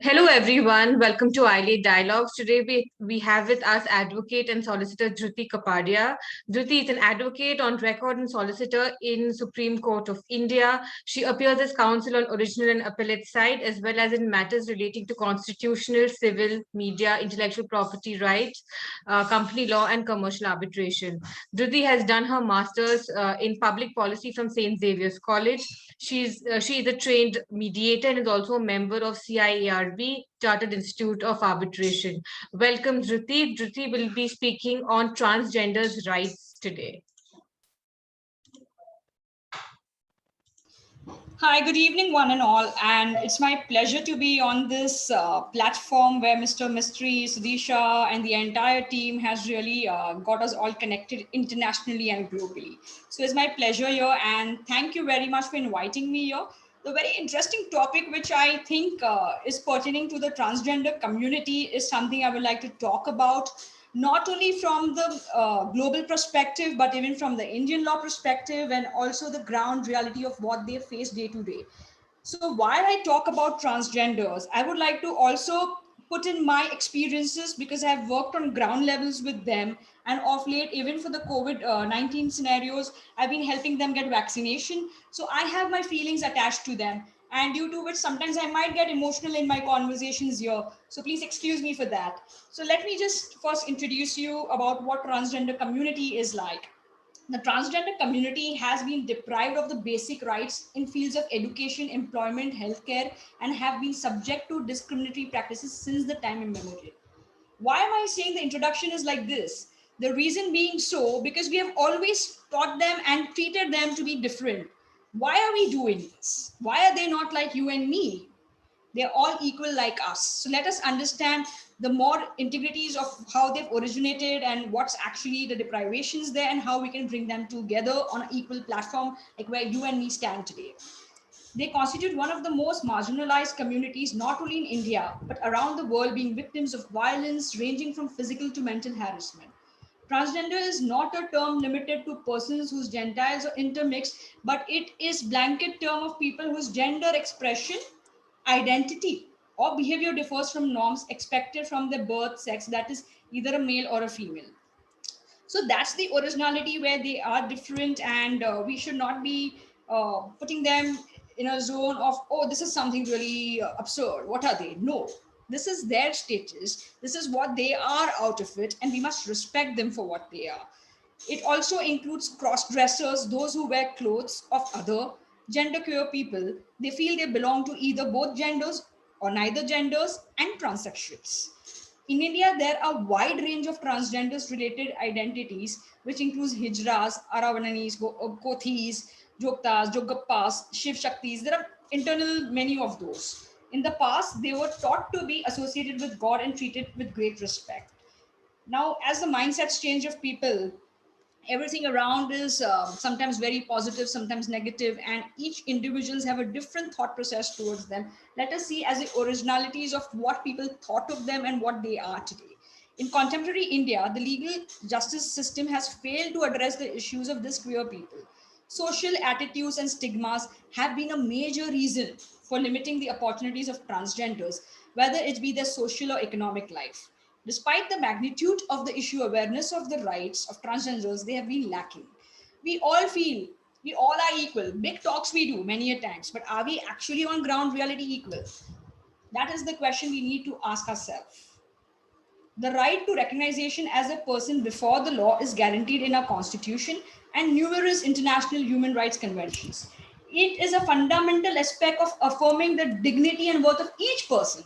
Hello, everyone. Welcome to ILA Dialogues. Today, we have with us advocate and solicitor Dhruti Kapadia. Dhruti is an advocate on record and solicitor in Supreme Court of India. She appears as counsel on original and appellate side, as well as in matters relating to constitutional, civil, media, intellectual property rights, company law, and commercial arbitration. Dhruti has done her master's in public policy from St. Xavier's College. She is a trained mediator and is also a member of CIARB, Chartered Institute of Arbitration. Welcome, Dhruti. Dhruti will be speaking on transgenders' rights today. Hi, good evening, one and all. And it's my pleasure to be on this platform where Mr. Mistry, Sudisha, and the entire team has really got us all connected internationally and globally. So it's my pleasure here. And thank you very much for inviting me here. The very interesting topic, which I think is pertaining to the transgender community, is something I would like to talk about not only from the global perspective, but even from the Indian law perspective, and also the ground reality of what they face day to day. So while I talk about transgenders, I would like to also put in my experiences because I've worked on ground levels with them. And of late, even for the COVID-19 scenarios, I've been helping them get vaccination. So I have my feelings attached to them. And due to which sometimes I might get emotional in my conversations here. So please excuse me for that. So let me just first introduce you about what transgender community is like. The transgender community has been deprived of the basic rights in fields of education, employment, healthcare, and have been subject to discriminatory practices since the time immemorial. Why am I saying the introduction is like this? The reason being so, because we have always taught them and treated them to be different. Why are we doing this? Why are they not like you and me? They're all equal like us. So let us understand the more integrities of how they've originated and what's actually the deprivations there and how we can bring them together on an equal platform like where you and me stand today. They constitute one of the most marginalized communities, not only in India, but around the world, being victims of violence ranging from physical to mental harassment. Transgender is not a term limited to persons whose genitals are intermixed, but it is blanket term of people whose gender expression, identity, or behavior differs from norms expected from their birth sex, that is either a male or a female. So that's the originality where they are different, and we should not be putting them in a zone of, oh, this is something really absurd. What are they? No, this is their status. This is what they are out of it, and we must respect them for what they are. It also includes cross dressers, those who wear clothes of other gender queer people. They feel they belong to either both genders or neither genders, and transsexuals. In India, there are a wide range of transgenders related identities, which includes Hijras, Aravananis, Kothis, Joktas, Jogappas, Shiv Shaktis. There are internal many of those. In the past, they were taught to be associated with God and treated with great respect. Now, as the mindsets change of people, everything around is sometimes very positive, sometimes negative, and each individuals have a different thought process towards them. Let us see as the originalities of what people thought of them and what they are today. In contemporary India, the legal justice system has failed to address the issues of this queer people. Social attitudes and stigmas have been a major reason for limiting the opportunities of transgenders, whether it be their social or economic life. Despite the magnitude of the issue, awareness of the rights of transgenders, they have been lacking. We all feel we all are equal. Big talks we do many a times, but are we actually on ground reality equal? That is the question we need to ask ourselves. The right to recognition as a person before the law is guaranteed in our constitution and numerous international human rights conventions. It is a fundamental aspect of affirming the dignity and worth of each person.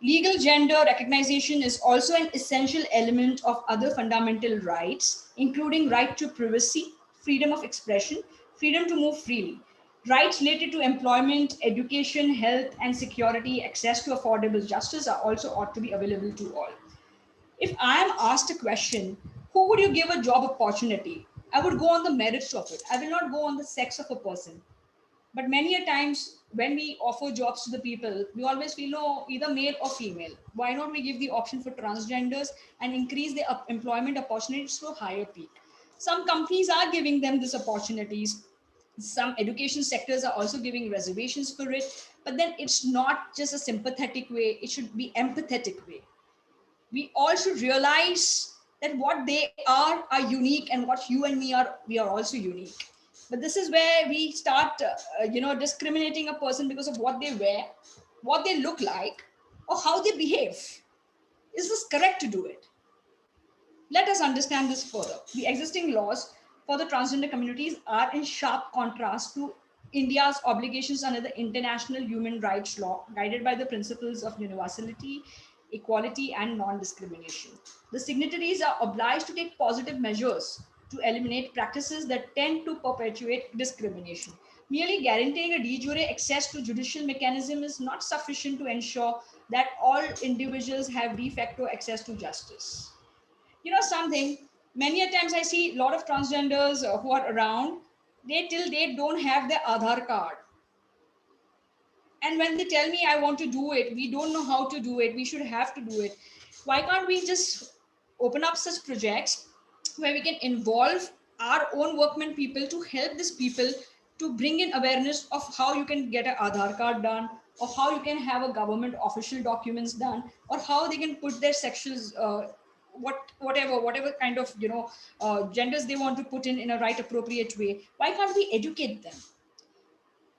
Legal gender recognition is also an essential element of other fundamental rights, including right to privacy, freedom of expression, freedom to move freely. Rights related to employment, education, health, and security, access to affordable justice are also ought to be available to all. If I am asked a question, who would you give a job opportunity? I would go on the merits of it. I will not go on the sex of a person. But many a times when we offer jobs to the people, we always feel, no, either male or female. Why not we give the option for transgenders and increase the employment opportunities to a higher peak? Some companies are giving them these opportunities. Some education sectors are also giving reservations for it, but then it's not just a sympathetic way, it should be empathetic way. We all should realize that what they are unique, and what you and me are, we are also unique. But this is where we start discriminating a person because of what they wear, what they look like, or how they behave. Is this correct to do it? Let us understand this further. The existing laws for the transgender communities are in sharp contrast to India's obligations under the international human rights law, guided by the principles of universality, equality, and non discrimination. The signatories are obliged to take positive measures to eliminate practices that tend to perpetuate discrimination. Merely guaranteeing a de jure access to judicial mechanism is not sufficient to ensure that all individuals have de facto access to justice. You know something, many a times I see a lot of transgenders who are around, they till they don't have their Aadhaar card. And when they tell me I want to do it, we don't know how to do it, we should have to do it. Why can't we just open up such projects where we can involve our own workmen people to help these people to bring in awareness of how you can get an Aadhaar card done, or how you can have a government official documents done, or how they can put their sexual whatever kind of genders they want to put in a right appropriate way. Why can't we educate them?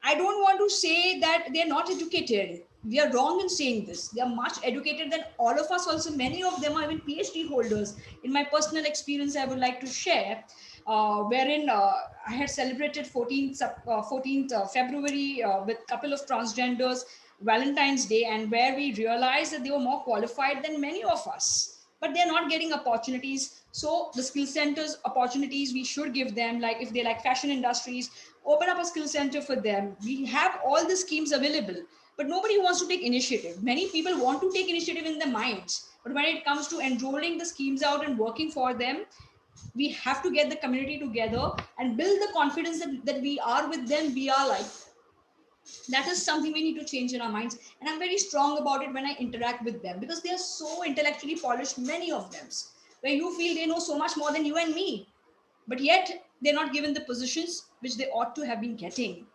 I don't want to say that they're not educated. We are wrong in saying this. They are much educated than all of us. Also, many of them are even PhD holders. In my personal experience, I would like to share, wherein I had celebrated 14th February with a couple of transgenders Valentine's Day, and where we realized that they were more qualified than many of us, but they're not getting opportunities. So the skill centers opportunities we should give them, like if they like fashion industries, open up a skill center for them. We have all the schemes available, but nobody wants to take initiative. Many people want to take initiative in their minds, but when it comes to enrolling the schemes out and working for them, we have to get the community together and build the confidence that we are with them, we are like. That is something we need to change in our minds, and I'm very strong about it when I interact with them, because they are so intellectually polished, many of them, where you feel they know so much more than you and me, but yet they're not given the positions which they ought to have been getting.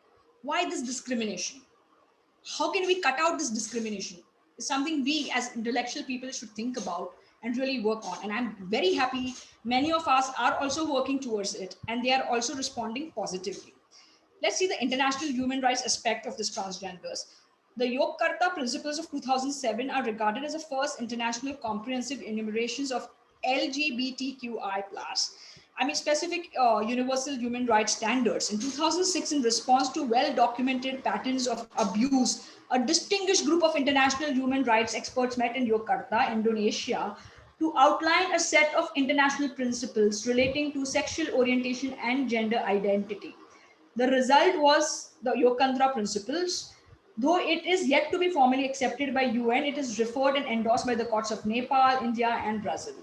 Why this discrimination? How can we cut out this discrimination? Is something we as intellectual people should think about and really work on. And I'm very happy many of us are also working towards it, and they are also responding positively. Let's see the international human rights aspect of this transgenders. The Yogyakarta Principles of 2007 are regarded as the first international comprehensive enumerations of LGBTQI+. I mean, specific universal human rights standards. In 2006, in response to well-documented patterns of abuse, a distinguished group of international human rights experts met in Yogyakarta, Indonesia, to outline a set of international principles relating to sexual orientation and gender identity. The result was the Yogyakarta Principles. Though it is yet to be formally accepted by UN, it is referred and endorsed by the courts of Nepal, India, and Brazil.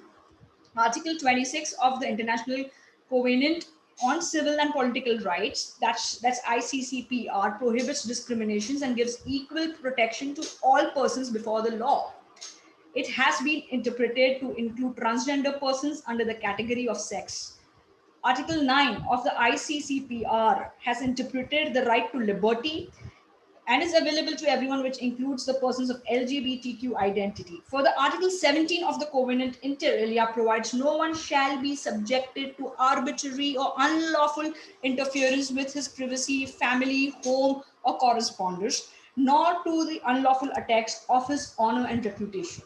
Article 26 of the International Covenant on Civil and Political Rights, that's ICCPR, prohibits discriminations and gives equal protection to all persons before the law. It has been interpreted to include transgender persons under the category of sex. Article 9 of the ICCPR has interpreted the right to liberty and is available to everyone, which includes the persons of LGBTQ identity. Further, Article 17 of the Covenant inter alia provides no one shall be subjected to arbitrary or unlawful interference with his privacy, family, home, or correspondence, nor to the unlawful attacks of his honor and reputation.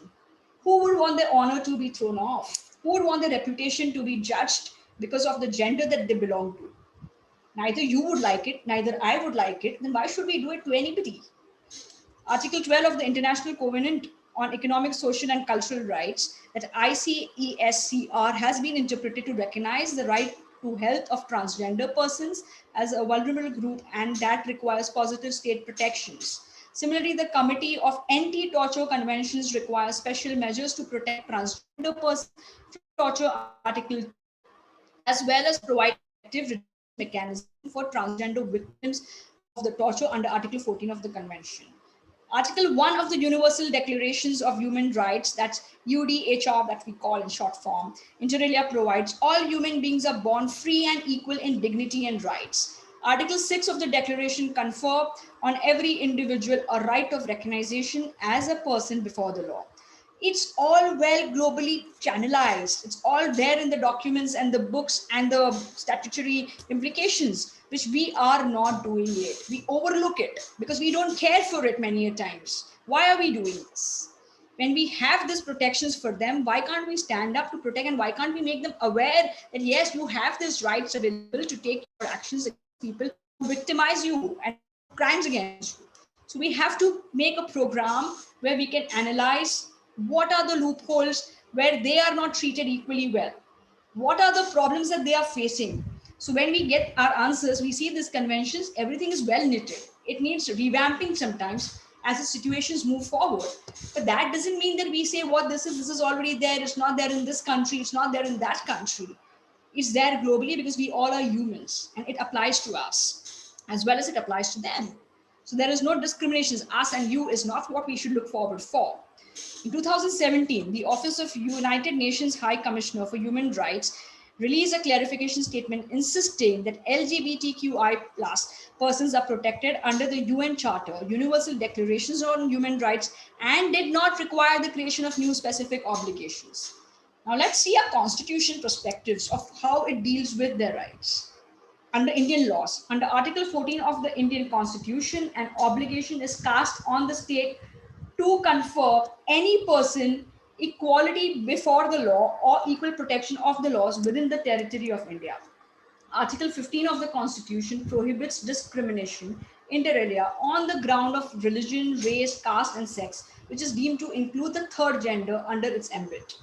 Who would want their honor to be thrown off? Who would want their reputation to be judged because of the gender that they belong to? Neither you would like it, neither I would like it, then why should we do it to anybody? Article 12 of the International Covenant on Economic, Social, and Cultural Rights, that ICESCR, has been interpreted to recognize the right to health of transgender persons as a vulnerable group, and that requires positive state protections. Similarly, the Committee of Anti-Torture Conventions requires special measures to protect transgender persons from torture under Article 2, as well as provide effective mechanism for transgender victims of the torture under Article 14 of the Convention. Article 1 of the Universal Declarations of Human Rights, that's UDHR that we call in short form, inter alia provides all human beings are born free and equal in dignity and rights. Article 6 of the Declaration confer on every individual a right of recognition as a person before the law. It's all well globally channelized. It's all there in the documents and the books and the statutory implications, which we are not doing it. We overlook it because we don't care for it many a times. Why are we doing this? When we have these protections for them, why can't we stand up to protect, and why can't we make them aware that yes, you have these rights available to take your actions against people who victimize you and crimes against you. So we have to make a program where we can analyze what are the loopholes where they are not treated equally well, what are the problems that they are facing. So when we get our answers, we see these conventions, everything is well knitted. It needs revamping sometimes as the situations move forward. But that doesn't mean that we say what this is already there, it's not there in this country, it's not there in that country. It's there globally because we all are humans and it applies to us as well as it applies to them. So there is no discriminations. Us and you is not what we should look forward for. In 2017, the Office of United Nations High Commissioner for Human Rights released a clarification statement insisting that LGBTQI plus persons are protected under the UN Charter, Universal Declarations on Human Rights, and did not require the creation of new specific obligations. Now let's see our constitution perspectives of how it deals with their rights. Under Indian laws, under Article 14 of the Indian Constitution, an obligation is cast on the state to confer any person equality before the law or equal protection of the laws within the territory of India. Article 15 of the Constitution prohibits discrimination inter alia on the ground of religion, race, caste, and sex, which is deemed to include the third gender under its ambit.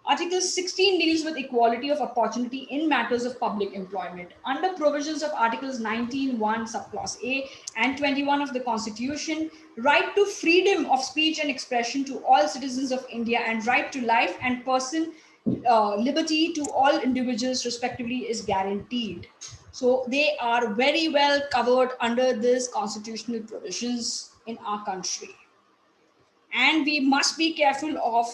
Article 16 deals with equality of opportunity in matters of public employment. Under provisions of Articles 19(1) subclause A and 21 of the Constitution, right to freedom of speech and expression to all citizens of India and right to life and person liberty to all individuals respectively is guaranteed. So they are very well covered under this constitutional provisions in our country. And we must be careful of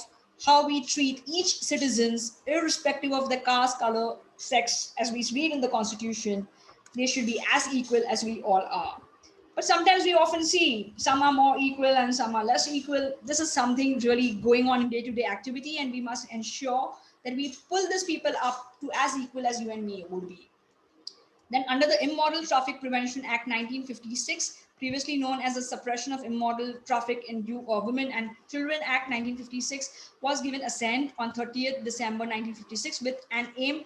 how we treat each citizens irrespective of the caste, color, sex. As we read in the Constitution, they should be as equal as we all are. But sometimes we often see some are more equal and some are less equal. This is something really going on in day-to-day activity, and we must ensure that we pull these people up to as equal as you and me would be. Then under the Immoral Traffic Prevention Act 1956, previously known as the Suppression of Immoral Traffic in Women and Children Act 1956, was given assent on 30th December 1956 with an aim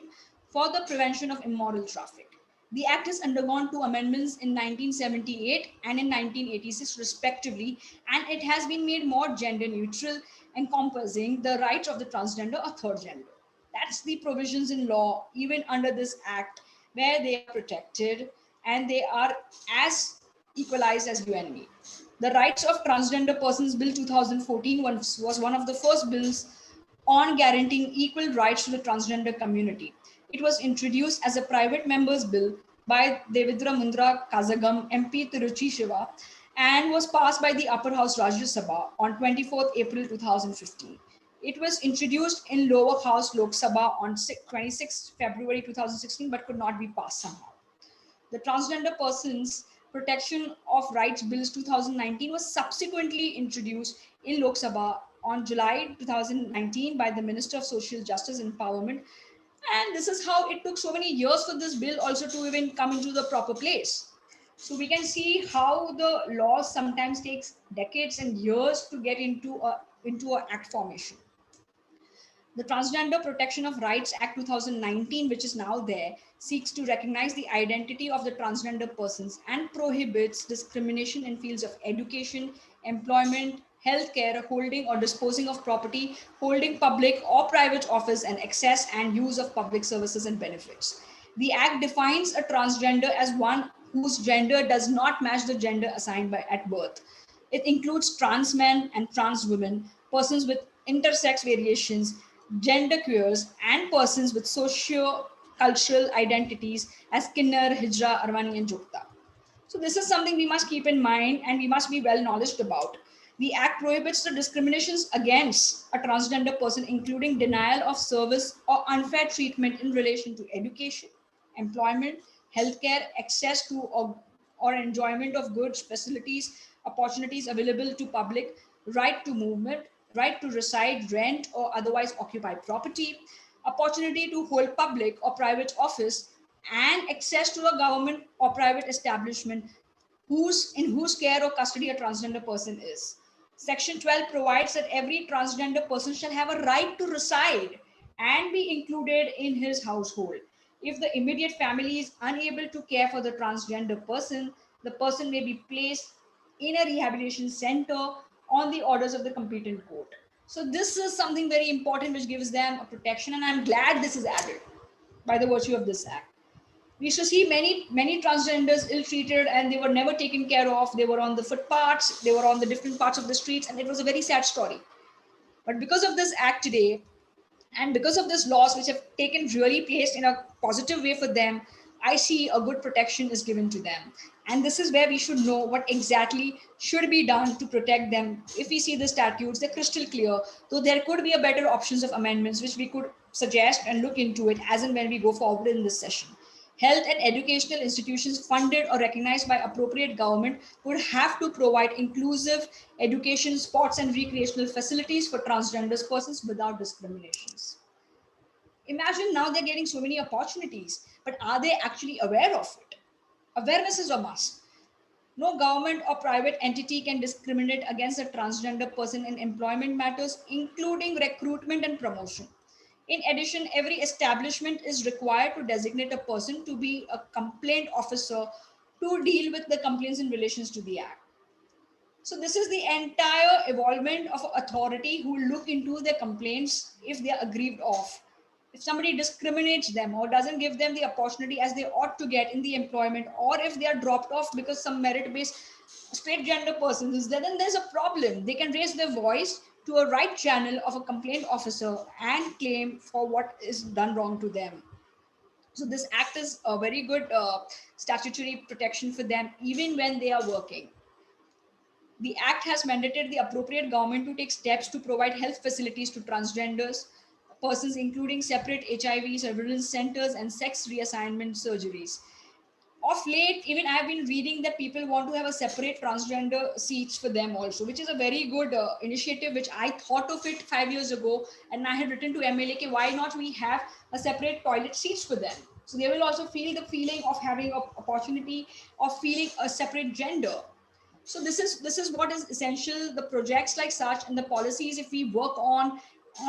for the prevention of immoral traffic. The act has undergone two amendments in 1978 and in 1986 respectively, and it has been made more gender neutral, encompassing the rights of the transgender or third gender. That's the provisions in law, even under this act, where they are protected and they are as equalized as you and me. The Rights of Transgender Persons Bill 2014 was one of the first bills on guaranteeing equal rights to the transgender community. It was introduced as a private member's bill by Devendra Mundra Kazagam, MP Tiruchi Shiva, and was passed by the Upper House Rajya Sabha on 24th April 2015. It was introduced in lower house Lok Sabha on 26 February 2016, but could not be passed somehow. The Transgender Persons Protection of Rights Bills 2019 was subsequently introduced in Lok Sabha on July 2019 by the Minister of Social Justice and Empowerment. And this is how it took so many years for this bill also to even come into the proper place. So we can see how the laws sometimes takes decades and years to get into a act formation. The Transgender Protection of Rights Act 2019, which is now there, seeks to recognize the identity of the transgender persons and prohibits discrimination in fields of education, employment, healthcare, holding or disposing of property, holding public or private office, and access and use of public services and benefits. The Act defines a transgender as one whose gender does not match the gender assigned at birth. It includes trans men and trans women, persons with intersex variations, gender queers, and persons with socio-cultural identities as Kinnar, Hijra, Arwani, and Jukta. So this is something we must keep in mind and we must be well knowledgeable about. The Act prohibits the discriminations against a transgender person, including denial of service or unfair treatment in relation to education, employment, healthcare, access to or enjoyment of goods, facilities, opportunities available to public, right to movement, right to reside, rent, or otherwise occupy property, opportunity to hold public or private office, and access to a government or private establishment in whose care or custody a transgender person is. Section 12 provides that every transgender person shall have a right to reside and be included in his household. If the immediate family is unable to care for the person may be placed in a rehabilitation center on the orders of the competent court. So this is something very important which gives them a protection, and I'm glad this is added by the virtue of this act. We used to see many transgenders ill-treated, and they were never taken care of. They were on the footpaths, they were on the different parts of the streets, and it was a very sad story. But because of this act today, and because of this laws which have taken really placed in a positive way for them, I see a good protection is given to them. And this is where we should know what exactly should be done to protect them. If we see the statutes, they're crystal clear, though there could be a better options of amendments which we could suggest and look into it as and when we go forward in this session. Health and educational institutions funded or recognized by appropriate government would have to provide inclusive education, sports, and recreational facilities for transgender persons without discriminations. Imagine now they're getting so many opportunities, but are they actually aware of it? Awareness is a must. No government or private entity can discriminate against a transgender person in employment matters, including recruitment and promotion. In addition, every establishment is required to designate a person to be a complaint officer to deal with the complaints in relations to the act. So this is the entire evolvement of authority who will look into their complaints if they are aggrieved of. If somebody discriminates them or doesn't give them the opportunity as they ought to get in the employment, or if they are dropped off because some merit-based straight gender person is there, then there's a problem. They can raise their voice to a right channel of a complaint officer and claim for what is done wrong to them. So this act is a very good statutory protection for them even when they are working. The act has mandated the appropriate government to take steps to provide health facilities to transgenders persons, including separate HIV surveillance centers and sex reassignment surgeries. Of late, even I've been reading that people want to have a separate transgender seats for them also, which is a very good initiative, which I thought of it 5 years ago. And I had written to MLA, why not we have a separate toilet seats for them? So they will also feel the feeling of having an opportunity of feeling a separate gender. So this is what is essential. The projects like such and the policies, if we work on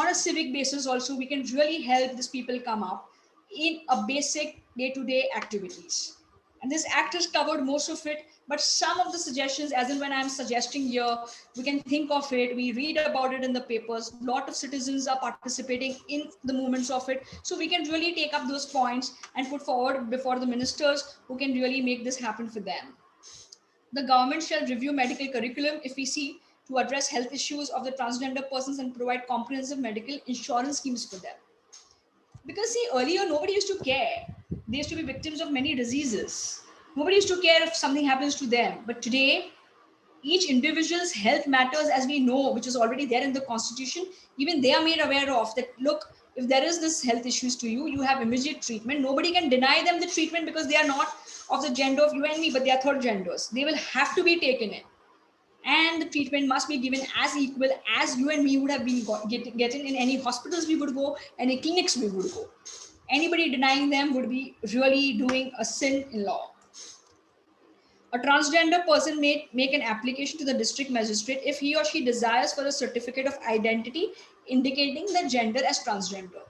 a civic basis also, we can really help these people come up in a basic day-to-day activities. And this act has covered most of it, but some of the suggestions, as in when I'm suggesting here, we can think of it, we read about it in the papers, a lot of citizens are participating in the movements of it, so we can really take up those points and put forward before the ministers who can really make this happen for them. The government shall review medical curriculum, if we see, to address health issues of the transgender persons and provide comprehensive medical insurance schemes for them. Because see, earlier nobody used to care. They used to be victims of many diseases. Nobody used to care if something happens to them. But today, each individual's health matters, as we know, which is already there in the constitution. Even they are made aware of that. Look, if there is this health issues to you, you have immediate treatment. Nobody can deny them the treatment because they are not of the gender of you and me, but they are third genders. They will have to be taken in, and the treatment must be given as equal as you and me would have been getting in any hospitals we would go, any clinics we would go. Anybody denying them would be really doing a sin in law. A transgender person may make an application to the district magistrate if he or she desires for a certificate of identity indicating the gender as transgender.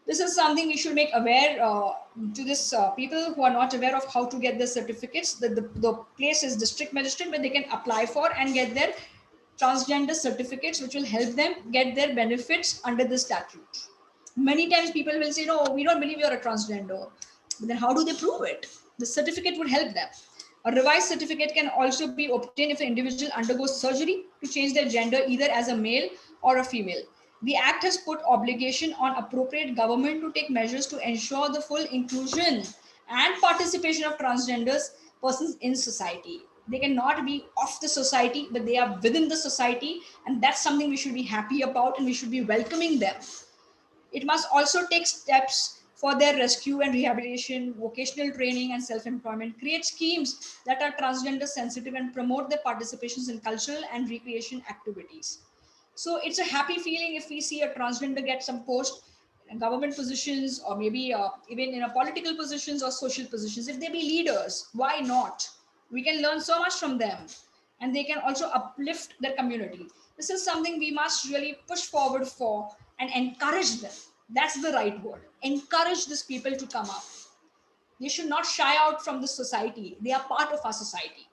This is something we should make aware to this people who are not aware of how to get the certificates. The place is district magistrate where they can apply for and get their transgender certificates, which will help them get their benefits under the statute. Many times people will say, no, we don't believe you're a transgender. But then how do they prove it? The certificate would help them. A revised certificate can also be obtained if an individual undergoes surgery to change their gender either as a male or a female. The Act has put obligation on appropriate government to take measures to ensure the full inclusion and participation of transgenders persons in society. They cannot be off the society, but they are within the society, and that's something we should be happy about, and we should be welcoming them. It must also take steps for their rescue and rehabilitation, vocational training, and self-employment, create schemes that are transgender sensitive and promote their participations in cultural and recreation activities. So it's a happy feeling if we see a transgender get some post in government positions, or maybe even in a political positions or social positions. If they be leaders, why not? We can learn so much from them, and they can also uplift their community. This is something we must really push forward for and encourage them. That's the right word. Encourage these people to come up. They should not shy out from the society. They are part of our society,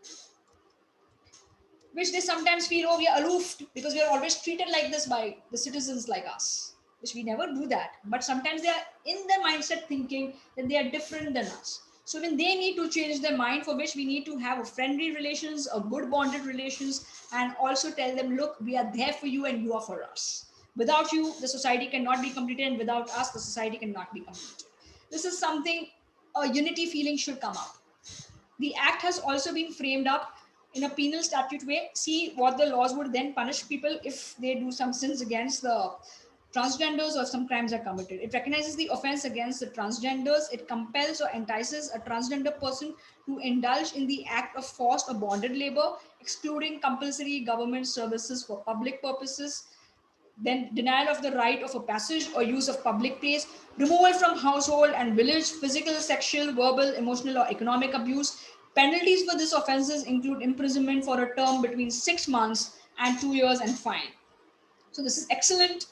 which they sometimes feel, oh, we are aloof because we are always treated like this by the citizens like us, which we never do that. But sometimes they are in their mindset thinking that they are different than us. So when they need to change their mind, for which we need to have a friendly relations, a good bonded relations, and also tell them, look, we are there for you and you are for us. Without you, the society cannot be completed, and without us, the society cannot be completed. This is something a unity feeling should come up. The act has also been framed up in a penal statute way. See what the laws would then punish people if they do some sins against the transgenders or some crimes are committed. It recognizes the offense against the transgenders. It compels or entices a transgender person to indulge in the act of forced or bonded labor, excluding compulsory government services for public purposes. Then denial of the right of a passage or use of public place, removal from household and village, physical, sexual, verbal, emotional, or economic abuse. Penalties for these offences include imprisonment for a term between 6 months and 2 years and fine. So this is excellent.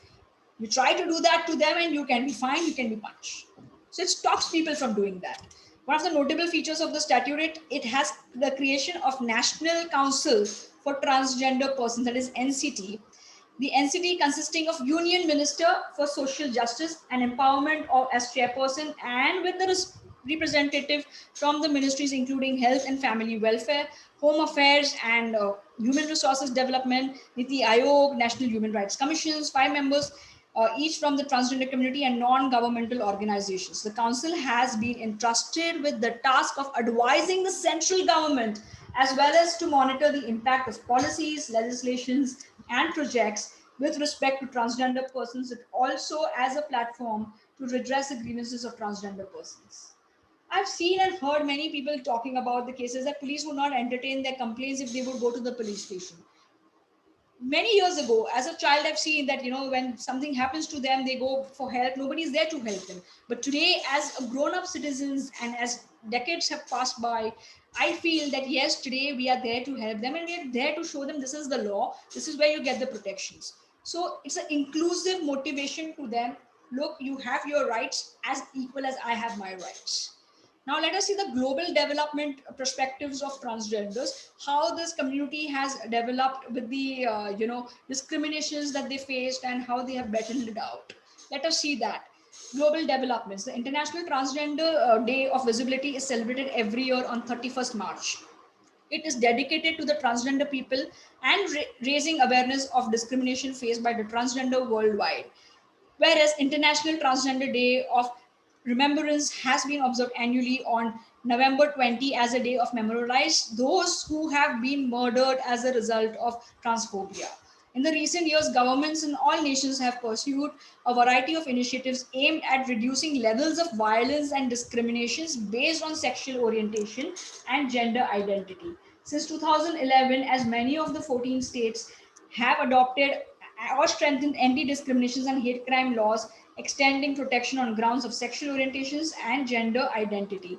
You try to do that to them and you can be fined, you can be punished. So it stops people from doing that. One of the notable features of the statute, it has the creation of National Council for Transgender Persons, that is NCT. The NCT consisting of Union Minister for Social Justice and Empowerment or as chairperson, and with the representative from the ministries including Health and Family Welfare, Home Affairs and Human Resources Development, Niti Aayog, National Human Rights Commissions, 5 members, each from the transgender community and non-governmental organizations. The council has been entrusted with the task of advising the central government as well as to monitor the impact of policies, legislations, and projects with respect to transgender persons. It also as a platform to redress the grievances of transgender persons. I've seen and heard many people talking about the cases that police would not entertain their complaints if they would go to the police station. Many years ago, as a child, I've seen that, when something happens to them, they go for help. Nobody's there to help them. But today, as a grown-up citizens and as decades have passed by, I feel that yes, today we are there to help them and we are there to show them this is the law, this is where you get the protections. So it's an inclusive motivation to them. Look, you have your rights as equal as I have my rights. Now let us see the global development perspectives of transgenders, how this community has developed with the discriminations that they faced and how they have battled it out. Let us see that. Global developments. The International Transgender Day of Visibility is celebrated every year on 31st March. It is dedicated to the transgender people and raising awareness of discrimination faced by the transgender worldwide. Whereas International Transgender Day of Remembrance has been observed annually on November 20 as a day of memorialize those who have been murdered as a result of transphobia. In the recent years, governments in all nations have pursued a variety of initiatives aimed at reducing levels of violence and discriminations based on sexual orientation and gender identity. Since 2011, as many of the 14 states have adopted or strengthened anti-discrimination and hate crime laws, extending protection on grounds of sexual orientations and gender identity.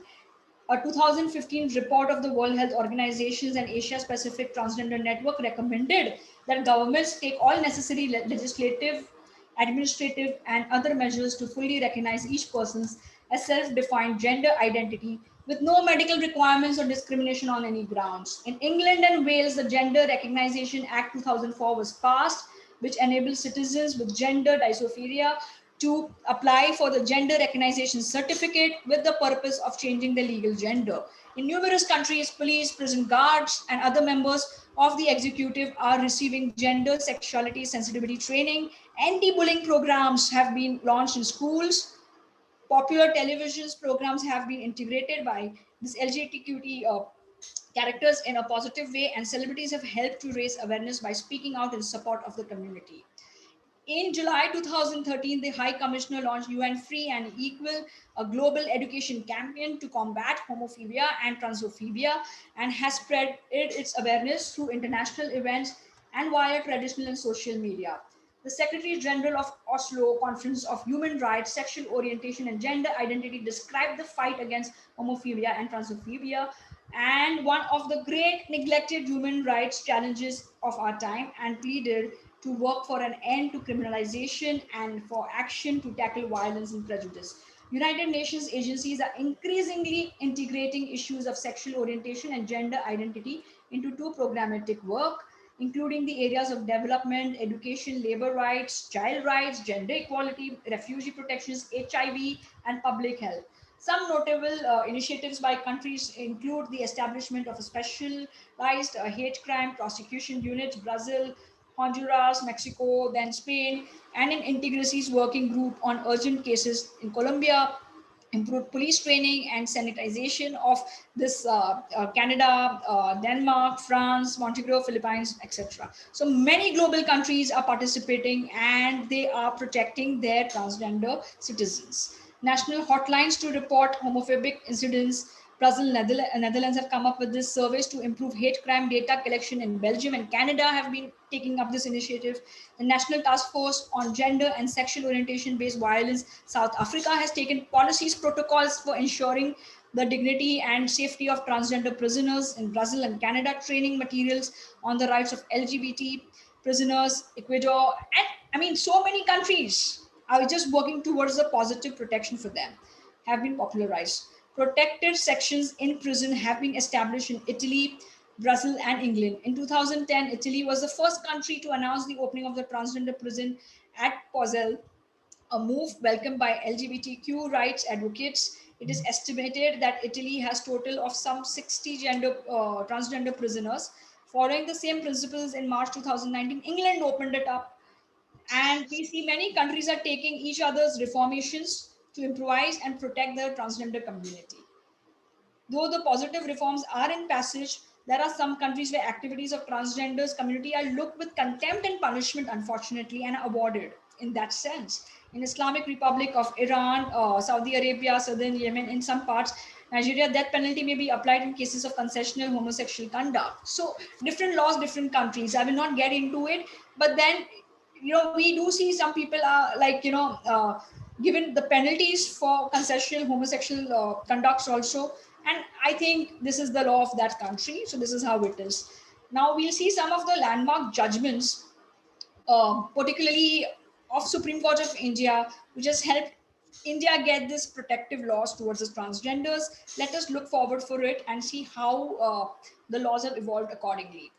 A 2015 report of the World Health Organization's and Asia Pacific Transgender Network recommended that governments take all necessary legislative, administrative, and other measures to fully recognize each person's as self-defined gender identity with no medical requirements or discrimination on any grounds. In England and Wales, the Gender Recognition Act 2004 was passed, which enables citizens with gender dysphoria to apply for the gender recognition certificate with the purpose of changing their legal gender. In numerous countries, police, prison guards, and other members of the executive are receiving gender sexuality sensitivity training. Anti-bullying programs have been launched in schools. Popular television programs have been integrated by this LGBTQ characters in a positive way, and celebrities have helped to raise awareness by speaking out in support of the community. In July 2013, the High Commissioner launched UN Free and Equal, a global education campaign to combat homophobia and transphobia, and has spread its awareness through international events and via traditional and social media. The Secretary General of Oslo Conference of Human Rights, Sexual Orientation and Gender Identity described the fight against homophobia and transphobia and one of the great neglected human rights challenges of our time, and pleaded to work for an end to criminalization and for action to tackle violence and prejudice. United Nations agencies are increasingly integrating issues of sexual orientation and gender identity into two programmatic work, including the areas of development, education, labor rights, child rights, gender equality, refugee protections, HIV, and public health. Some notable initiatives by countries include the establishment of a specialized hate crime prosecution unit, Brazil, Honduras, Mexico, then Spain, and an integracies working group on urgent cases in Colombia, improved police training and sanitization of this Canada, Denmark, France, Montenegro, Philippines, etc. So many global countries are participating and they are protecting their transgender citizens. National hotlines to report homophobic incidents. Brazil, Netherlands have come up with this surveys to improve hate crime data collection in Belgium and Canada have been taking up this initiative. The National Task Force on Gender and Sexual Orientation Based Violence, South Africa, has taken policies, protocols for ensuring the dignity and safety of transgender prisoners in Brazil and Canada, training materials on the rights of LGBT prisoners, Ecuador, and I mean, so many countries are just working towards the positive protection for them, have been popularized. Protected sections in prison have been established in Italy, Brazil, and England. In 2010, Italy was the first country to announce the opening of the transgender prison at Posel, a move welcomed by LGBTQ rights advocates. It is estimated that Italy has total of some 60 transgender prisoners. Following the same principles, in March 2019, England opened it up, and we see many countries are taking each other's reformations to improvise and protect the transgender community. Though the positive reforms are in passage, there are some countries where activities of transgenders community are looked with contempt and punishment, unfortunately, and awarded in that sense. In Islamic Republic of Iran, Saudi Arabia, Southern Yemen, in some parts, Nigeria, death penalty may be applied in cases of concessional homosexual conduct. So different laws, different countries. I will not get into it, but then we do see some people are like given the penalties for concessional homosexual conducts also, and I think this is the law of that country, so this is how it is. Now we'll see some of the landmark judgments, particularly of Supreme Court of India, which has helped India get this protective laws towards the transgenders. Let us look forward for it and see how the laws have evolved accordingly.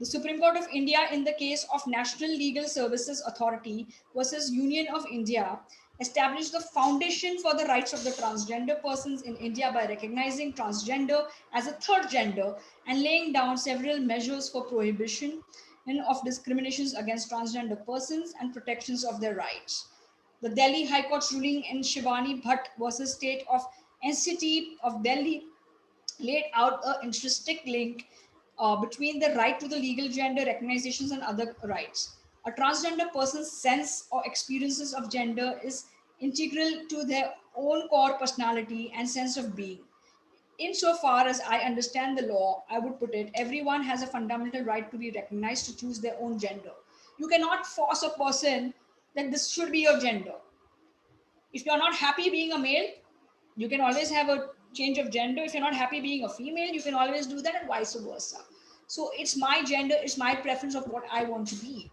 The Supreme Court of India, in the case of National Legal Services Authority versus Union of India, established the foundation for the rights of the transgender persons in India by recognizing transgender as a third gender and laying down several measures for prohibition and of discriminations against transgender persons and protections of their rights. The Delhi High Court's ruling in Shivani Bhatt versus State of NCT of Delhi laid out a intrinsic link between the right to the legal gender recognitions and other rights. A transgender person's sense or experiences of gender is integral to their own core personality and sense of being. Insofar as I understand the law, I would put it, everyone has a fundamental right to be recognized to choose their own gender. You cannot force a person that this should be your gender. If you're not happy being a male, you can always have a change of gender. If you're not happy being a female, you can always do that, and vice versa. So it's my gender, it's my preference of what I want to be.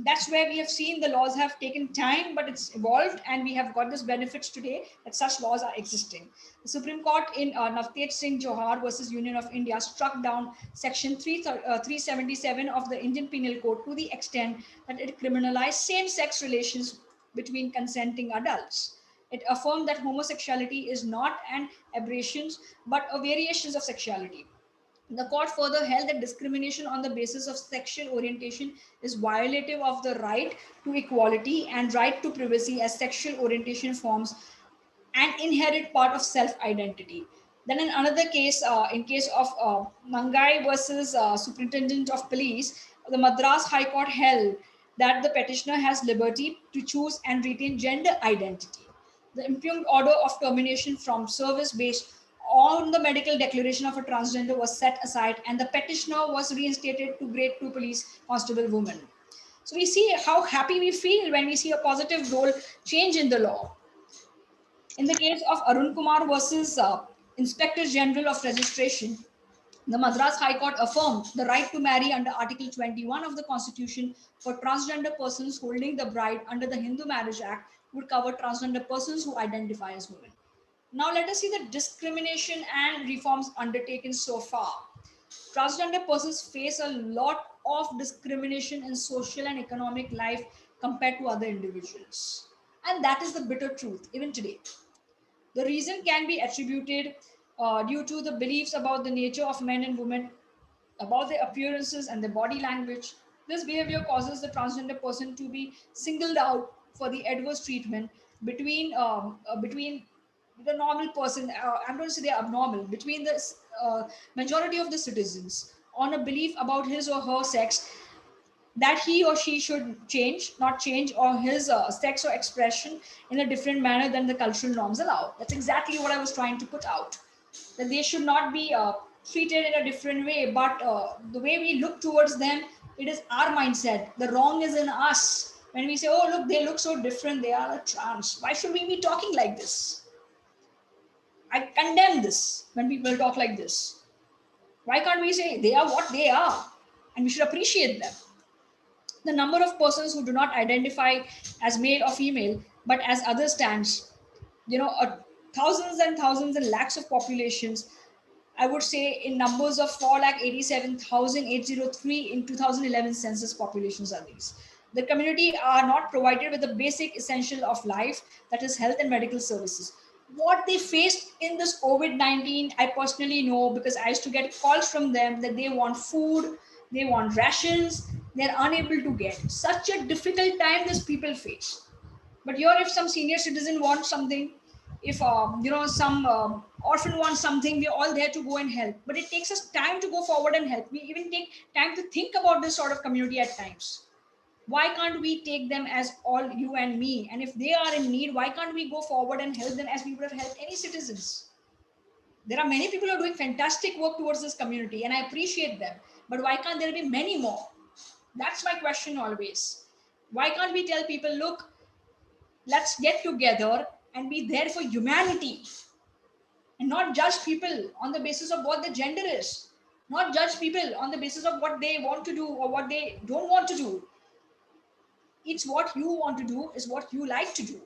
That's where we have seen the laws have taken time, but it's evolved, and we have got this benefits today that such laws are existing. The Supreme Court in Navtej Singh Johar versus Union of India struck down Section 377 of the Indian Penal Code to the extent that it criminalized same-sex relations between consenting adults. It affirmed that homosexuality is not an aberration, but a variations of sexuality. The court further held that discrimination on the basis of sexual orientation is violative of the right to equality and right to privacy, as sexual orientation forms an inherent part of self-identity. Then in another case, in case of Mangai versus Superintendent of Police, the Madras High Court held that the petitioner has liberty to choose and retain gender identity. The impugned order of termination from service based on the medical declaration of a transgender was set aside, and the petitioner was reinstated to grade 2 police constable woman. So we see how happy we feel when we see a positive role change in the law. In the case of Arun Kumar versus Inspector General of Registration, the Madras High Court affirmed the right to marry under Article 21 of the Constitution for transgender persons holding the bride under the Hindu Marriage Act would cover transgender persons who identify as women. Now let us see the discrimination and reforms undertaken so far. Transgender persons face a lot of discrimination in social and economic life compared to other individuals. And that is the bitter truth, even today. The reason can be attributed due to the beliefs about the nature of men and women, about their appearances and their body language. This behavior causes the transgender person to be singled out for the adverse treatment between the normal person. I'm going to say they're abnormal between the majority of the citizens on a belief about his or her sex that he or she should change, not change, or his sex or expression in a different manner than the cultural norms allow. That's exactly what I was trying to put out. That they should not be treated in a different way, but the way we look towards them, it is our mindset. The wrong is in us. When we say, oh, look, they look so different, they are a trans. Why should we be talking like this? I condemn this when people talk like this. Why can't we say they are what they are and we should appreciate them? The number of persons who do not identify as male or female but as other stands, thousands and thousands and lakhs of populations, I would say in numbers of 4,87,803 in 2011 census populations are these. The community are not provided with the basic essential of life, that is health and medical services. What they faced in this COVID-19, I personally know because I used to get calls from them that they want food, they want rations, they're unable to get. Such a difficult time these people face. But here, if some senior citizen wants something, if some orphan wants something, we're all there to go and help. But it takes us time to go forward and help. We even take time to think about this sort of community at times. Why can't we take them as all you and me? And if they are in need, why can't we go forward and help them as we would have helped any citizens? There are many people who are doing fantastic work towards this community, and I appreciate them. But why can't there be many more? That's my question always. Why can't we tell people, look, let's get together and be there for humanity and not judge people on the basis of what the gender is, not judge people on the basis of what they want to do or what they don't want to do. It's what you want to do is what you like to do.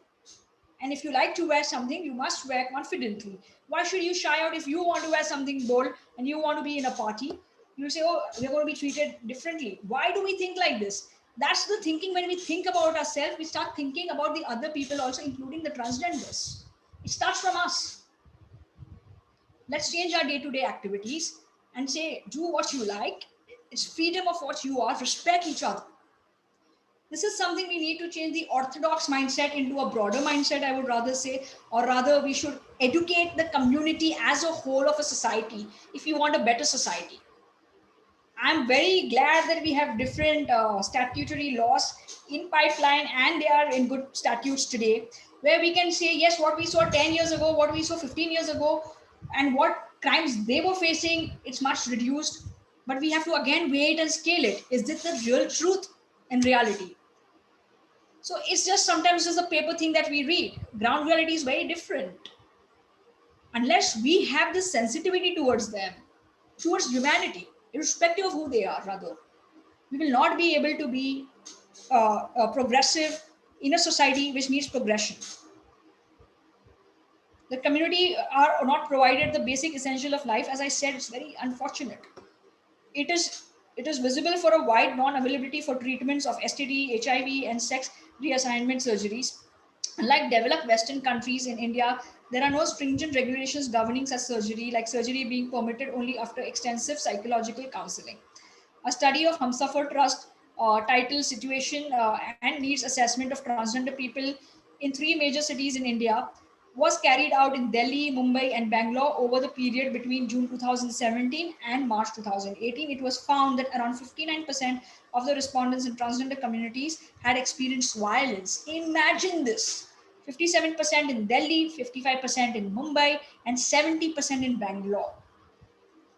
And if you like to wear something, you must wear confidently. Why should you shy out if you want to wear something bold and you want to be in a party? You say, oh, we're going to be treated differently. Why do we think like this? That's the thinking. When we think about ourselves, we start thinking about the other people also, including the transgenders. It starts from us. Let's change our day-to-day activities and say, do what you like. It's freedom of what you are. Respect each other. This is something we need to change the orthodox mindset into a broader mindset, I would rather say, or rather we should educate the community as a whole of a society if you want a better society. I'm very glad that we have different statutory laws in pipeline and they are in good statutes today, where we can say, yes, what we saw 10 years ago, what we saw 15 years ago, and what crimes they were facing, it's much reduced. But we have to again weigh it and scale it. Is this the real truth and reality? So it's just sometimes just a paper thing that we read. Ground reality is very different. Unless we have this sensitivity towards them, towards humanity, irrespective of who they are, rather, we will not be able to be progressive in a society which needs progression. The community are not provided the basic essential of life. As I said, it's very unfortunate. It is visible for a wide non-availability for treatments of STD, HIV, and sex reassignment surgeries. Unlike developed Western countries, in India, there are no stringent regulations governing such surgery, like surgery being permitted only after extensive psychological counseling. A study of Humsafar Trust titled Situation and Needs Assessment of Transgender People in 3 major cities in India was carried out in Delhi, Mumbai, and Bangalore over the period between June 2017 and March 2018. It was found that around 59% of the respondents in transgender communities had experienced violence. Imagine this: 57% in Delhi, 55% in Mumbai, and 70% in Bangalore.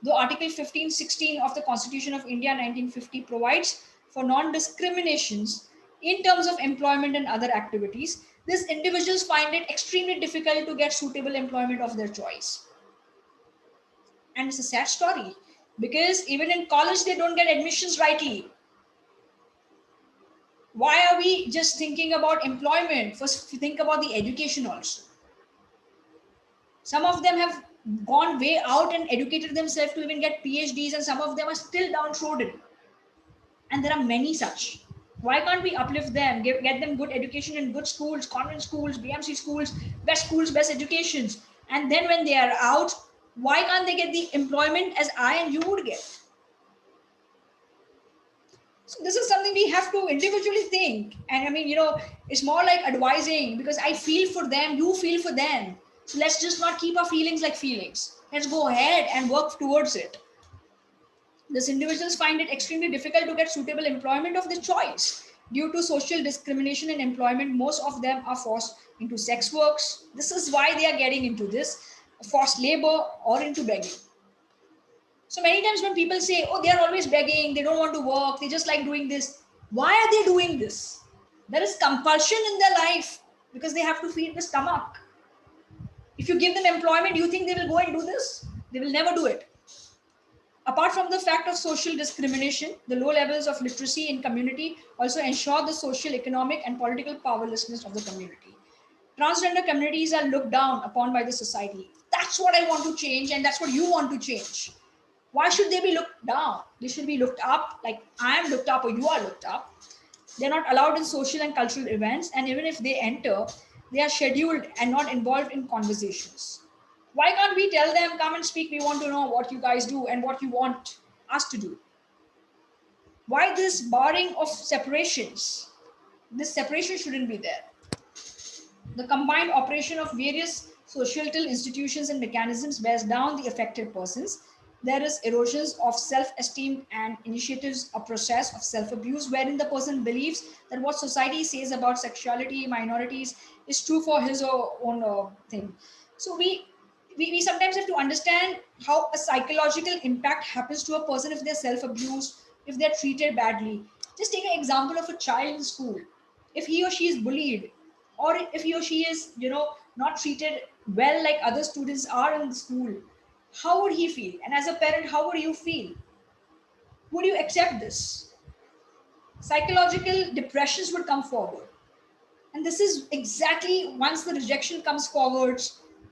Though Article 1516 of the Constitution of India 1950 provides for non-discriminations in terms of employment and other activities, these individuals find it extremely difficult to get suitable employment of their choice. And it's a sad story because even in college they don't get admissions rightly. Why are we just thinking about employment? First, think about the education also. Some of them have gone way out and educated themselves to even get PhDs, and some of them are still downtrodden. And there are many such. Why can't we uplift them, get them good education in good schools, convent schools, BMC schools, best educations? And then when they are out, why can't they get the employment as I and you would get? So this is something we have to individually think. And I mean, it's more like advising, because I feel for them, you feel for them. So let's just not keep our feelings like feelings. Let's go ahead and work towards it. These individuals find it extremely difficult to get suitable employment of their choice. Due to social discrimination in employment, most of them are forced into sex works. This is why they are getting into this, forced labor or into begging. So many times when people say, oh, they are always begging, they don't want to work, they just like doing this. Why are they doing this? There is compulsion in their life because they have to feed the stomach. If you give them employment, do you think they will go and do this? They will never do it. Apart from the fact of social discrimination, the low levels of literacy in community also ensure the social, economic, and political powerlessness of the community. Transgender communities are looked down upon by the society. That's what I want to change, and that's what you want to change. Why should they be looked down? They should be looked up, like I am looked up or you are looked up. They're not allowed in social and cultural events, and even if they enter, they are scheduled and not involved in conversations. Why can't we tell them, come and speak, we want to know what you guys do and what you want us to do? Why this barring of separations? This separation shouldn't be there. The combined operation of various societal institutions and mechanisms bears down the affected persons. There is erosions of self-esteem and initiatives a process of self-abuse wherein the person believes that what society says about sexuality, minorities is true for his or own thing. So we sometimes have to understand how a psychological impact happens to a person if they're self-abused, if they're treated badly. Just take an example of a child in school. If he or she is bullied, or if he or she is, not treated well like other students are in the school, how would he feel? And as a parent, how would you feel? Would you accept this? Psychological depressions would come forward. And this is exactly, once the rejection comes forward,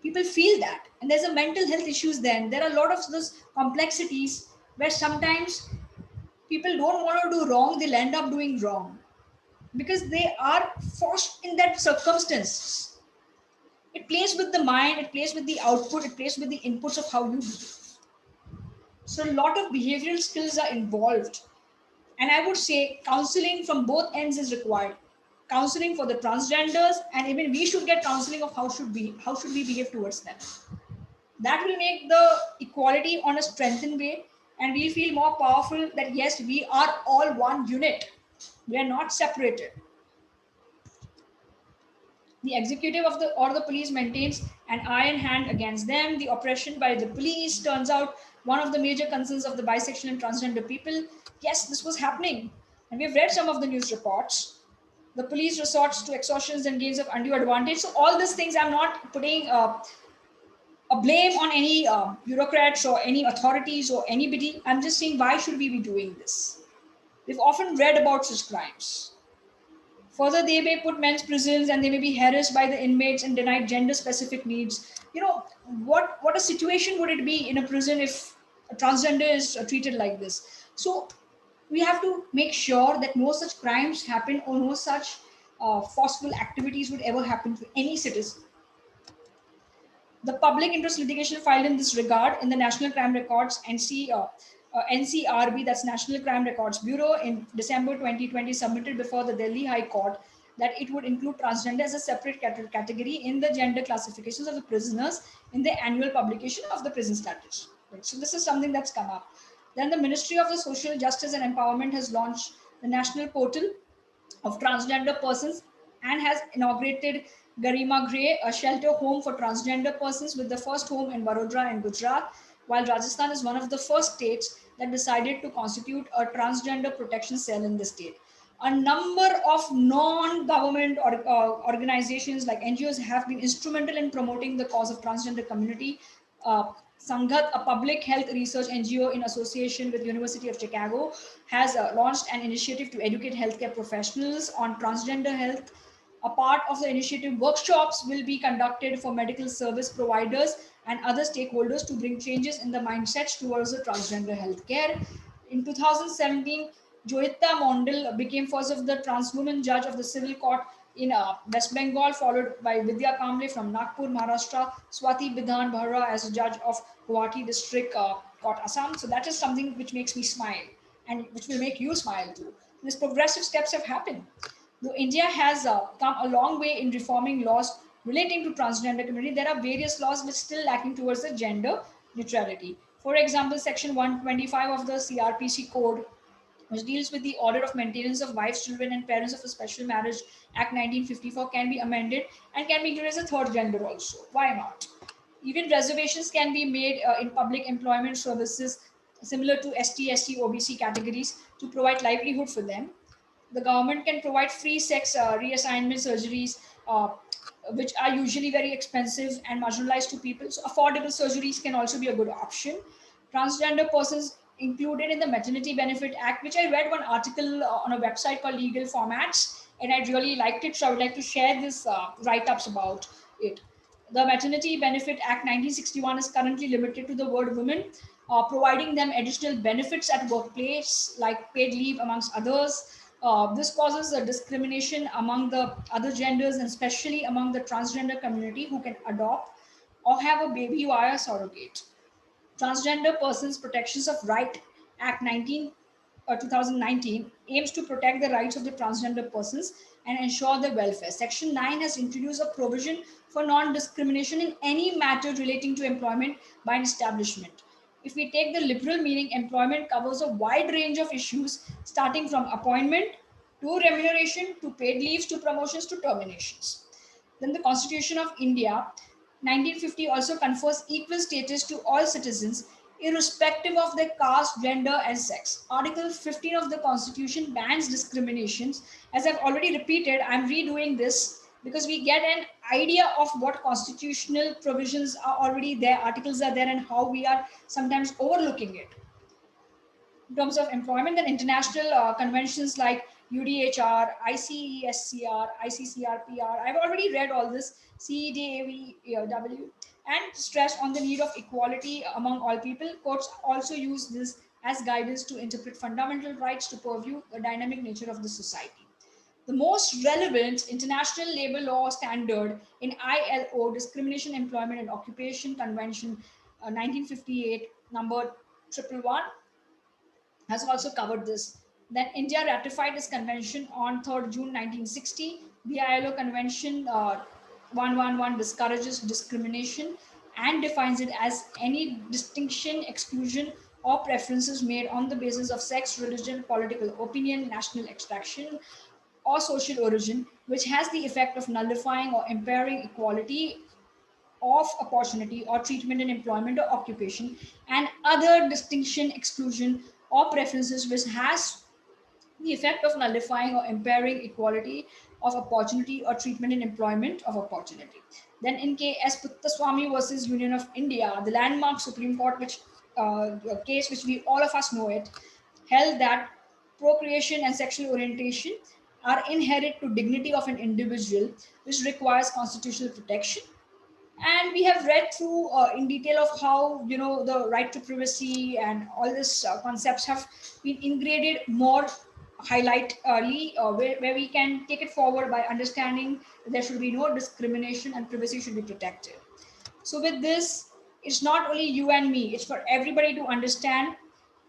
people feel that. And there's a mental health issues then. There are a lot of those complexities where sometimes people don't want to do wrong, they'll end up doing wrong because they are forced in that circumstance. It plays with the mind, it plays with the output, it plays with the inputs of how you behave. So a lot of behavioral skills are involved. And I would say counseling from both ends is required. Counseling for the transgenders, and even we should get counseling of how should we behave towards them. That will make the equality on a strengthened way, and we'll feel more powerful that yes, we are all one unit. We are not separated. The executive of the police maintains an iron hand against them. The oppression by the police turns out one of the major concerns of the bisexual and transgender people. Yes, this was happening, and we've read some of the news reports. The police resorts to extortions and gains of undue advantage. So all these things, I'm not putting a blame on any bureaucrats or any authorities or anybody. I'm just saying, why should we be doing this? We've often read about such crimes. Further, they may put men's prisons and they may be harassed by the inmates and denied gender-specific needs. What a situation would it be in a prison if a transgender is treated like this? So we have to make sure that no such crimes happen or no such forceful activities would ever happen to any citizen. The public interest litigation filed in this regard in the National Crime Records NCRB, that's National Crime Records Bureau, in December 2020, submitted before the Delhi High Court, that it would include transgender as a separate category in the gender classifications of the prisoners in the annual publication of the prison statutes. Right? So this is something that's come up. Then the Ministry of the Social Justice and Empowerment has launched the National Portal of Transgender Persons and has inaugurated Garima Gray, a shelter home for transgender persons, with the first home in Vadodara in Gujarat, while Rajasthan is one of the first states that decided to constitute a transgender protection cell in the state. A number of non-government organizations like NGOs have been instrumental in promoting the cause of transgender community. Sanghat, a public health research NGO in association with University of Chicago, has launched an initiative to educate healthcare professionals on transgender health. A part of the initiative, workshops will be conducted for medical service providers and other stakeholders to bring changes in the mindsets towards the transgender healthcare. In 2017, Joyita Mondal became first of the trans women judge of the civil court in West Bengal, followed by Vidya Kamble from Nagpur, Maharashtra, Swati Bidhan Bhara as a judge of Guwahati District Court, Assam. So that is something which makes me smile and which will make you smile too. These progressive steps have happened. Though India has come a long way in reforming laws relating to transgender community, there are various laws which still lacking towards the gender neutrality. For example, Section 125 of the CRPC Code, which deals with the order of maintenance of wives, children, and parents of a special marriage, Act 1954, can be amended and can be included as a third gender also. Why not? Even reservations can be made in public employment services similar to ST, SC, OBC categories to provide livelihood for them. The government can provide free sex reassignment surgeries, which are usually very expensive and marginalized to people. So affordable surgeries can also be a good option. Transgender persons included in the Maternity Benefit Act, which I read one article on a website called Legal Formats, and I really liked it. So I would like to share this write-ups about it. The Maternity Benefit Act 1961 is currently limited to the word women, providing them additional benefits at workplace like paid leave amongst others. This causes a discrimination among the other genders and especially among the transgender community who can adopt or have a baby via surrogate. Transgender Persons Protections of Right Act 2019 aims to protect the rights of the transgender persons and ensure their welfare. Section 9 has introduced a provision for non-discrimination in any matter relating to employment by an establishment. If we take the liberal meaning, employment covers a wide range of issues starting from appointment to remuneration to paid leaves to promotions to terminations. Then the Constitution of India 1950 also confers equal status to all citizens irrespective of their caste, gender, and sex. Article 15 of the Constitution bans discriminations. As I've already repeated, I'm redoing this because we get an idea of what constitutional provisions are already there, articles are there, and how we are sometimes overlooking it. In terms of employment, and international conventions like UDHR, ICESCR, ICCRPR. I've already read all this, CEDAW, and stress on the need of equality among all people. Courts also use this as guidance to interpret fundamental rights to purview the dynamic nature of the society. The most relevant international labor law standard in ILO, Discrimination, Employment and Occupation Convention 1958, number 111, has also covered this. Then India ratified this convention on 3rd June 1960. The ILO Convention 111 discourages discrimination and defines it as any distinction, exclusion, or preferences made on the basis of sex, religion, political opinion, national extraction, or social origin, which has the effect of nullifying or impairing equality of opportunity or treatment in employment or occupation, and other distinction, exclusion, or preferences which has the effect of nullifying or impairing equality of opportunity or treatment in employment of opportunity. Then in KS Puttaswamy versus Union of India, the landmark Supreme Court, which case which we all of us know it, held that procreation and sexual orientation are inherent to dignity of an individual, which requires constitutional protection. And we have read through in detail of how the right to privacy and all these concepts have been ingraded more highlightly, where we can take it forward by understanding that there should be no discrimination and privacy should be protected. So with this, it's not only you and me, it's for everybody to understand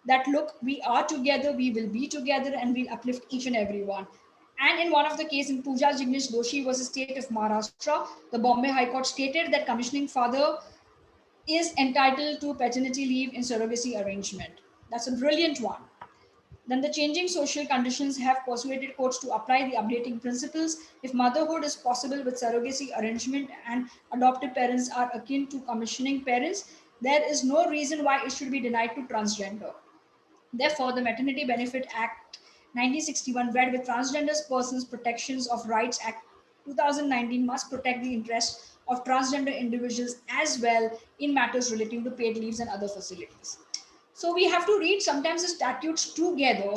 that look, we are together, we will be together, and we'll uplift each and every one. And in one of the cases, in Pooja Jignesh Doshi versus State of Maharashtra, the Bombay High Court stated that commissioning father is entitled to paternity leave in surrogacy arrangement. That's a brilliant one. Then the changing social conditions have persuaded courts to apply the updating principles. If motherhood is possible with surrogacy arrangement and adoptive parents are akin to commissioning parents, there is no reason why it should be denied to transgender. Therefore, the Maternity Benefit Act 1961, read with Transgenders Persons Protections of Rights Act 2019, must protect the interests of transgender individuals as well in matters relating to paid leaves and other facilities. So we have to read sometimes the statutes together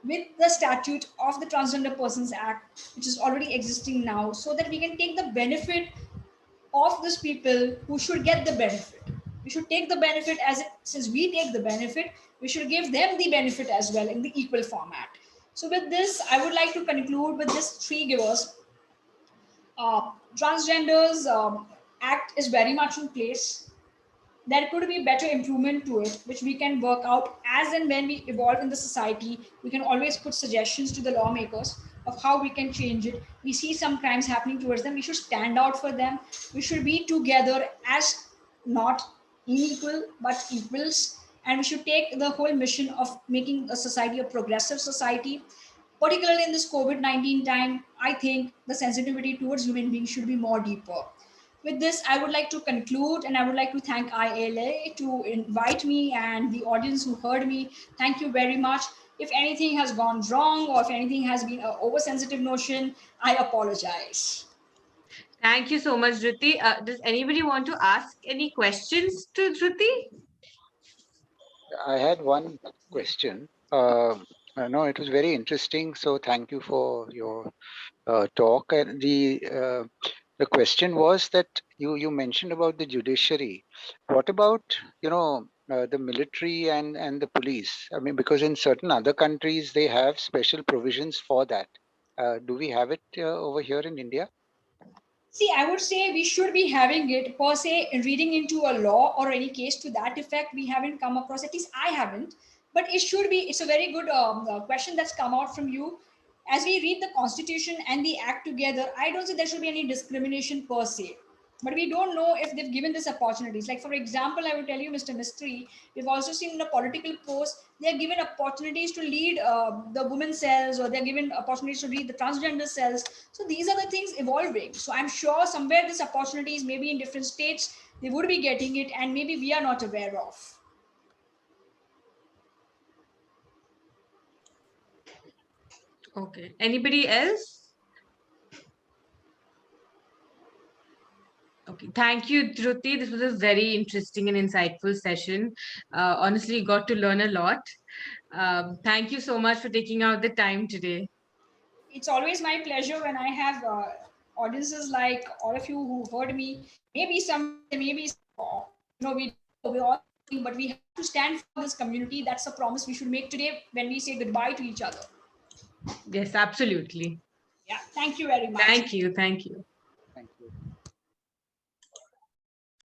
with the statute of the Transgender Persons Act, which is already existing now, so that we can take the benefit of these people who should get the benefit. We should take the benefit as it, since we take the benefit, we should give them the benefit as well in the equal format. So with this, I would like to conclude with this three givers. Transgenders Act is very much in place. There could be better improvement to it, which we can work out as and when we evolve in the society. We can always put suggestions to the lawmakers of how we can change it. We see some crimes happening towards them, we should stand out for them. We should be together as not unequal but equals, and we should take the whole mission of making a society a progressive society. Particularly in this COVID-19 time, I think the sensitivity towards human beings should be more deeper. With this, I would like to conclude, and I would like to thank ILA to invite me and the audience who heard me. Thank you very much. If anything has gone wrong or if anything has been an oversensitive notion, I apologize. Thank you so much, Dhruti. Does anybody want to ask any questions to Dhruti? I had one question. No, it was very interesting. So thank you for your talk. And the question was that you mentioned about the judiciary. What about the military and the police? I mean, because in certain other countries they have special provisions for that. Do we have it over here in India? See, I would say we should be having it per se. In reading into a law or any case to that effect, we haven't come across, at least I haven't, but it should be. It's a very good question that's come out from you. As we read the constitution and the act together, I don't think there should be any discrimination per se, but we don't know if they've given this opportunities. Like, for example, I will tell you, Mr. Mistry, we've also seen in the political post, they're given opportunities to lead the women cells, or they're given opportunities to lead the transgender cells. So these are the things evolving. So I'm sure somewhere these opportunities, maybe in different states, they would be getting it, and maybe we are not aware of. Okay. Anybody else? Okay. Thank you, Dhruti. This was a very interesting and insightful session. Honestly, got to learn a lot. Thank you so much for taking out the time today. It's always my pleasure when I have audiences like all of you who heard me. Maybe some, maybe we all, but we have to stand for this community. That's a promise we should make today when we say goodbye to each other. Yes, absolutely. Yeah, thank you very much. Thank you. Thank you.